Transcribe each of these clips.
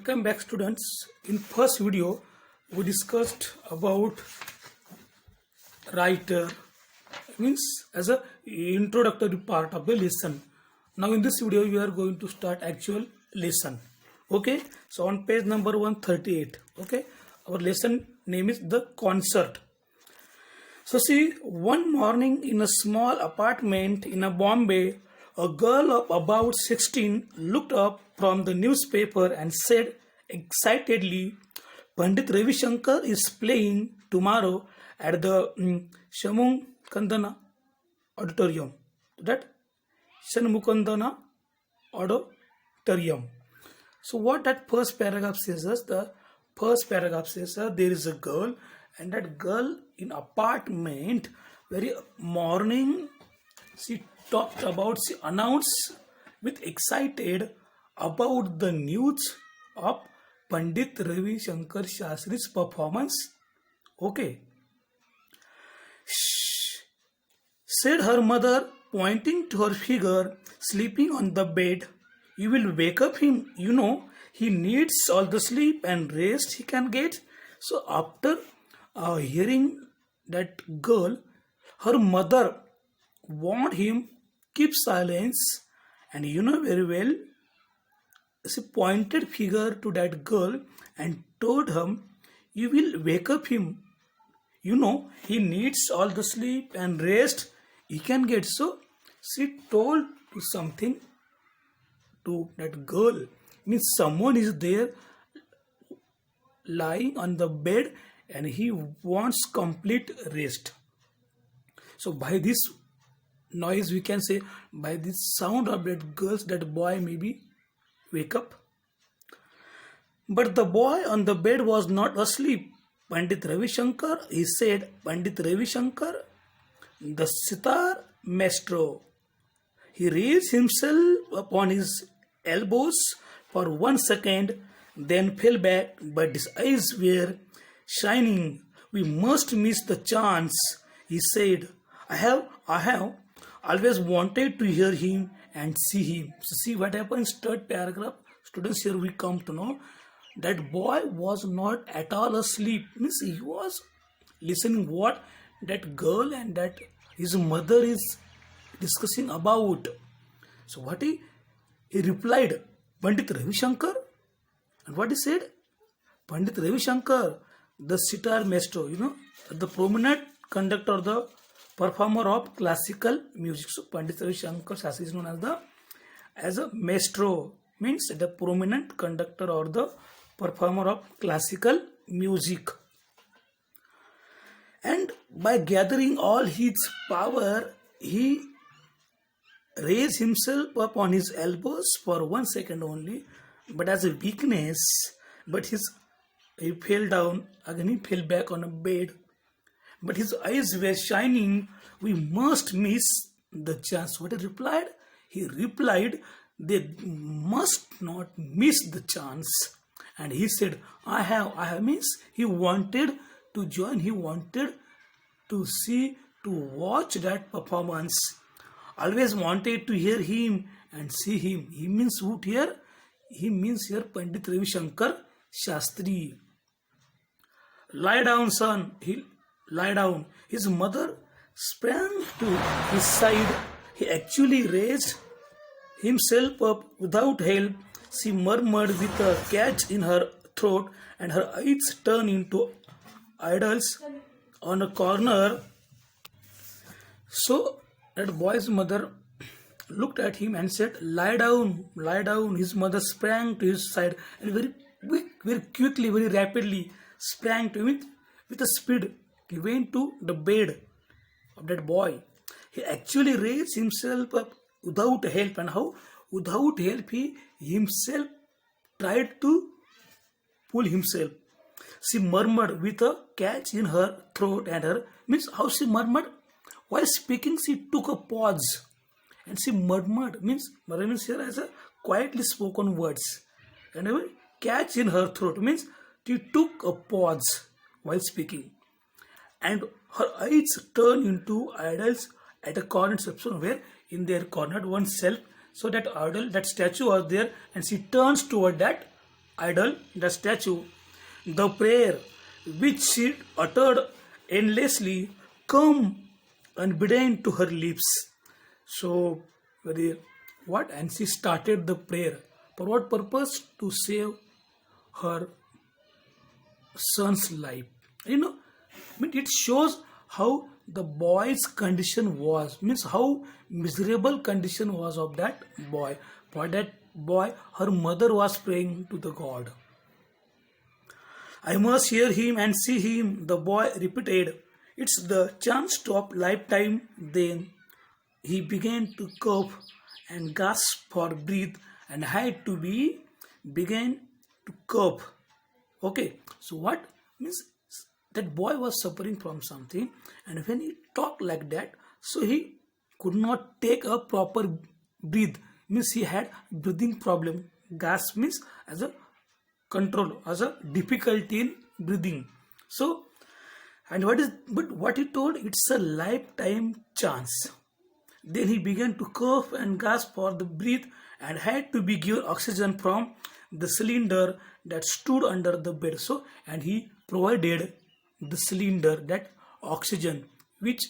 Welcome back, students. In first video we discussed about writer, means as a introductory part of the lesson. Now in this video we are going to start actual lesson. Okay, so on page number 138, okay, our lesson name is the concert. So see, one morning in a small apartment in a Bombay, a girl of about 16 looked up from the newspaper and said excitedly, Pandit Ravi Shankar is playing tomorrow at the Shanmugandana Auditorium. That Shanmugandana Auditorium. So what that first paragraph says is, the first paragraph says there is a girl, and that girl in apartment very morning she talked about, she announced with excited about the news of Pandit Ravi Shankar Shastri's performance. Okay, said her mother, pointing to her figure sleeping on the bed. You will wake up him, you know, he needs all the sleep and rest he can get. So after hearing that girl, her mother warned him, keep silence, and you know very well, she pointed figure to that girl and told him, you will wake up him, you know, he needs all the sleep and rest he can get. So she told something to that girl, means someone is there lying on the bed and he wants complete rest. So by this noise we can say, by this sound of that girls, that boy maybe wake up. But the boy on the bed was not asleep. Pandit Ravi Shankar, he said, Pandit Ravi Shankar, the sitar maestro. He raised himself upon his elbows for 1 second, then fell back, but his eyes were shining. We must miss the chance, he said. I have always wanted to hear him and see him. So see what happens, third paragraph. Students, here we come to know that boy was not at all asleep. Means he was listening what that girl and that his mother is discussing about. So what he replied, Pandit Ravi Shankar. And what he said? Pandit Ravi Shankar, the sitar maestro, you know, the prominent conductor, the performer of classical music. So Pandit Ravi Shankar Shastri is known as a maestro, means the prominent conductor or the performer of classical music. And by gathering all his power, he raised himself up on his elbows for 1 second only, but as a weakness, but he fell down, again he fell back on a bed, but his eyes were shining. We must miss the chance. What he replied? He replied, they must not miss the chance. And he said, I have means he wanted to join, he wanted to see, to watch that performance. Always wanted to hear him and see him. He means who here? He means here Pandit Ravi Shankar Shastri. Lie down, son. He lie down. His mother sprang to his side. He actually raised himself up without help. She murmured with a catch in her throat, and her eyes turned into idols on a corner. So that boy's mother looked at him and said, lie down, lie down. His mother sprang to his side and very quickly, very rapidly sprang to him with a speed. He went to the bed of that boy. He actually raised himself up without help. And how? Without help, he himself tried to pull himself. She murmured with a catch in her throat, and her means how she murmured? While speaking, she took a pause. And she murmured, means here as a quietly spoken words. And a catch in her throat means she took a pause while speaking. And her eyes turned into idols at a corner section where in their cornered oneself. So that idol, that statue was there, and she turns toward that idol, the statue, the prayer which she uttered endlessly come unbidden to her lips. So, very what? And she started the prayer. For what purpose? To save her son's life. It shows how the boy's condition was, means how miserable condition was of that boy. For that boy, her mother was praying to the God. I must hear him and see him, the boy repeated. It's the chance of lifetime. Then he began to cough and gasp for breath and had to be began to cough. Okay, so what means that boy was suffering from something, and when he talked like that, so he could not take a proper breath. Means he had breathing problem. Gasp means as a control, as a difficulty in breathing. So, and what he told, it's a lifetime chance. Then he began to cough and gasp for the breath and had to be given oxygen from the cylinder that stood under the bed. So, and he provided the cylinder, that oxygen which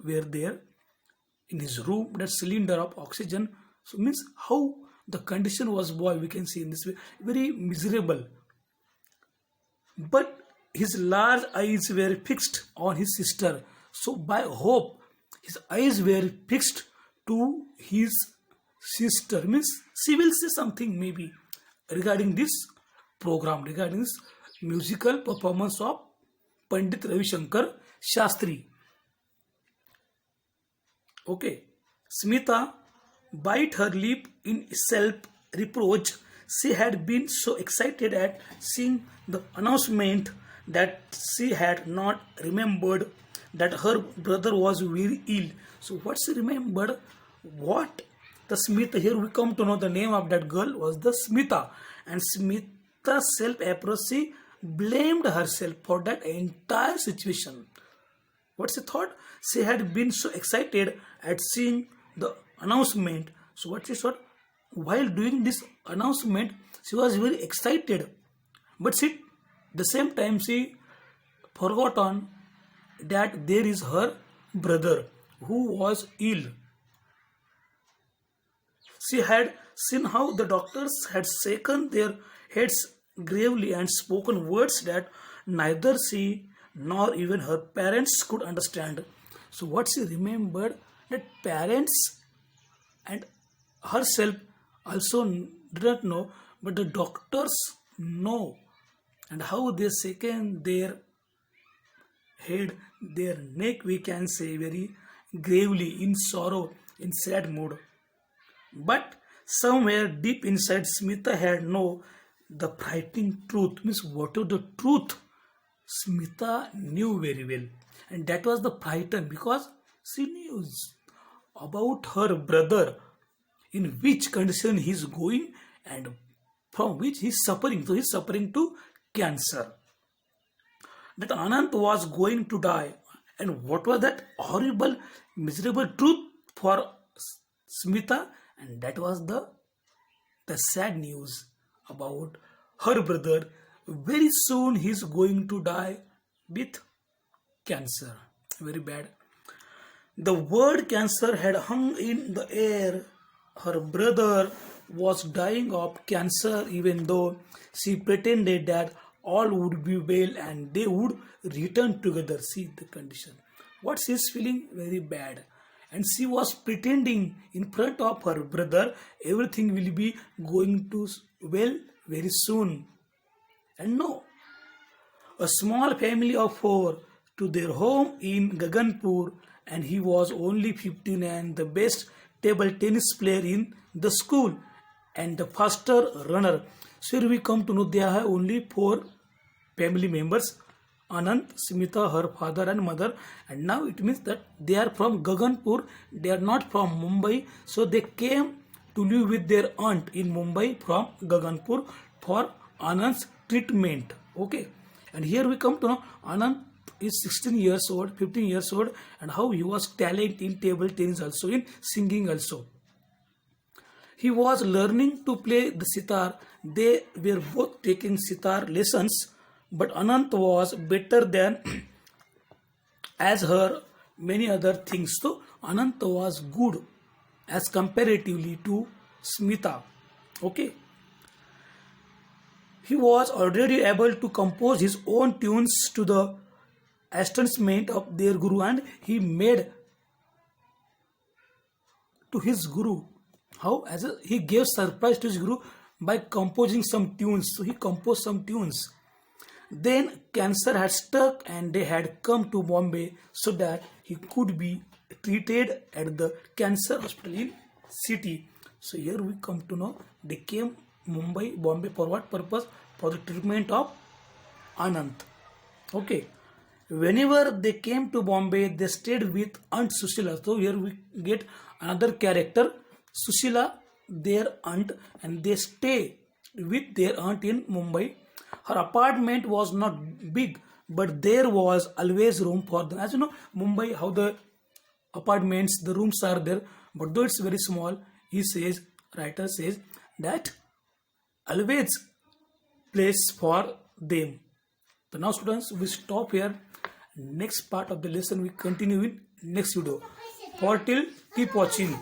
were there in his room, that cylinder of oxygen. So means how the condition was boy, we can see in this way, very miserable. But his large eyes were fixed on his sister. So by hope, his eyes were fixed to his sister. Means she will say something maybe regarding this program, regarding this musical performance of Pandit Ravi Shankar Shastri. Okay, Smita bite her lip in self-reproach. She had been so excited at seeing the announcement that she had not remembered that her brother was very ill. So what she remembered? What? The Smita, here we come to know the name of that girl was the Smita. And Smita's self-approach, she blamed herself for that entire situation. What she thought? She had been so excited at seeing the announcement. So what she thought? While doing this announcement, she was very excited. But she, the same time, she forgotten that there is her brother who was ill. She had seen how the doctors had shaken their heads gravely and spoken words that neither she nor even her parents could understand. So what she remembered, that parents and herself also did not know, but the doctors know, and how they shaken their head, their neck, we can say, very gravely, in sorrow, in sad mood. But somewhere deep inside, Smita had know the frightening truth. Means what is the truth? Smita knew very well, and that was the frighten, because she knew about her brother, in which condition he is going and from which he is suffering. So he is suffering to cancer. That Anant was going to die, and what was that horrible, miserable truth for Smita? And that was the sad news about her brother. Very soon he is going to die with cancer. Very bad. The word cancer had hung in the air. Her brother was dying of cancer, even though she pretended that all would be well and they would return together. See the condition. What she is feeling? Very bad. And she was pretending in front of her brother everything will be going to well very soon. And no, a small family of 4 to their home in Gaganpur, and he was only 15 and the best table tennis player in the school and the faster runner. So here we come to know there are only 4 family members: Anant, Smita, her father and mother, and now it means that they are from Gaganpur, they are not from Mumbai, so they came to live with their aunt in Mumbai from Gaganpur for Anant's treatment. Okay, and here we come to know Anant is 16 years old, 15 years old, and how he was talent in table tennis also, in singing also. He was learning to play the sitar. They were both taking sitar lessons, but Anant was better than as her many other things. So Anant was good as comparatively to Smita. Okay, he was already able to compose his own tunes to the astonishment of their guru, and he made to his guru. How? He gave surprise to his guru by composing some tunes. So he composed some tunes. Then cancer had stuck and they had come to Bombay so that he could be treated at the cancer hospital in city. So here we come to know they came Bombay for what purpose? For the treatment of Anant. Okay. Whenever they came to Bombay, they stayed with Aunt Sushila. So here we get another character, Sushila, their aunt, and they stay with their aunt in Mumbai. Her apartment was not big, but there was always room for them. As you know, Mumbai, how the apartments, the rooms are there, but though it's very small, writer says that always place for them. So now students, we stop here. Next part of the lesson we continue in next video. For till, keep watching.